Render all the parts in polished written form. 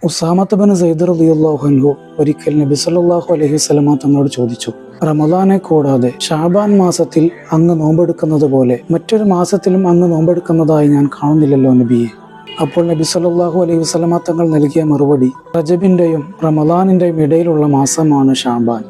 ഉസാമത്ത് bin Syed റളിയല്ലാഹു അൻഹു ഒരിക്കൽ നബി സല്ലല്ലാഹു അലൈഹി വസല്ലമ തങ്ങളോട് ചോദിച്ചു, റമദാനെ കൂടാതെ ഷാബാൻ മാസത്തിൽ അങ്ങ് നോമ്പെടുക്കുന്നത് പോലെ മറ്റൊരു മാസത്തിലും അങ്ങ് നോമ്പെടുക്കുന്നതായി ഞാൻ കാണുന്നില്ലല്ലോ നബിയെ. അപ്പോൾ നബി സല്ലല്ലാഹു അലൈഹി വസല്ലമ തങ്ങൾ നൽകിയ മറുപടി, റജബിന്റെയും റമദാനിന്റെയും ഇടയിലുള്ള മാസമാണ് ഷാബാൻ.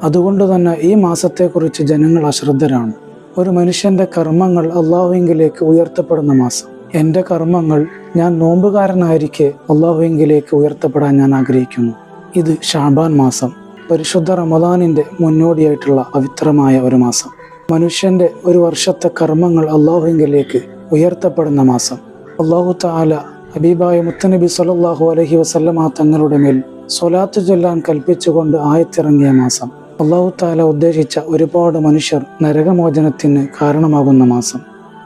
അതുകൊണ്ട് തന്നെ ഈ മാസത്തെക്കുറിച്ച് ജനങ്ങൾ അശ്രദ്ധരാണ്. ഒരു മനുഷ്യന്റെ കർമ്മങ്ങൾ അള്ളാഹുവിലേക്ക് ഉയർത്തപ്പെടുന്ന മാസം. എൻ്റെ കർമ്മങ്ങൾ ഞാൻ നോമ്പുകാരനായിരിക്കെ അള്ളാഹുവിലേക്ക് ഉയർത്തപ്പെടാൻ ഞാൻ ആഗ്രഹിക്കുന്നു. ഇത് ഷാബാൻ മാസം, പരിശുദ്ധ റമദാനിന്റെ മുന്നോടിയായിട്ടുള്ള പവിത്രമായ ഒരു മാസം. മനുഷ്യന്റെ ഒരു വർഷത്തെ കർമ്മങ്ങൾ അള്ളാഹുവിലേക്ക് ഉയർത്തപ്പെടുന്ന മാസം. അള്ളാഹു തആല ഹബീബായ മുത്തനബി സല്ലല്ലാഹു അലൈഹി വസല്ലമ തങ്ങളുടെ മേൽ സ്വലാത്ത് ചൊല്ലാൻ കൽപ്പിച്ചുകൊണ്ട് ആയത്തിറങ്ങിയ മാസം. അള്ളാഹു തആല ഉദ്ദേശിച്ച ഒരുപാട് മനുഷ്യർ നരകമോചനത്തിന് കാരണമാകുന്ന മാസം.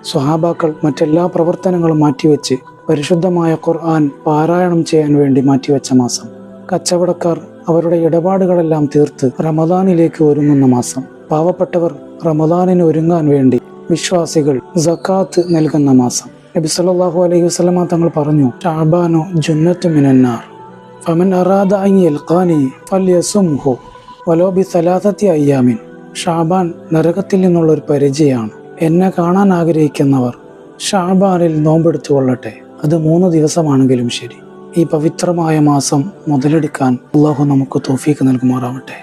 സ്വഹാബാക്കൾ മറ്റെല്ലാ പ്രവർത്തനങ്ങളും മാറ്റിവെച്ച് പരിശുദ്ധമായ ഖുർആൻ പാരായണം ചെയ്യാൻ വേണ്ടി മാറ്റിവെച്ച മാസം. കച്ചവടക്കാർ അവരുടെ ഇടപാടുകളെല്ലാം തീർത്ത് റമദാനിലേക്ക് ഒരുങ്ങുന്ന മാസം. പാവപ്പെട്ടവർ റമദാനിന് ഒരുങ്ങാൻ വേണ്ടി വിശ്വാസികൾ സക്കാത്ത് നൽകുന്ന മാസം. നബി സല്ലല്ലാഹു അലൈഹി വസല്ലമ തങ്ങൾ പറഞ്ഞു, ഷഅബാനു ജുന്നത്തു മിനന്നാർ ഫമൻ അറാദ അൻ യൽഖാനി ഫൽയസുംഹു വലോ ബി സലാസത്തി അയ്യാമിൻ. ഷഅബാൻ നരകത്തിൽ നിന്നുള്ള ഒരു പരിചയമാണ്. എന്നെ കാണാൻ ആഗ്രഹിക്കുന്നവർ ഷഅബാനിൽ നോമ്പെടുത്തു കൊള്ളട്ടെ, അത് 3 ദിവസമാണെങ്കിലും ശരി. ഈ പവിത്രമായ മാസം മുതലെടുക്കാൻ അള്ളാഹു നമുക്ക് തൗഫീഖ് നൽകുമാറാവട്ടെ.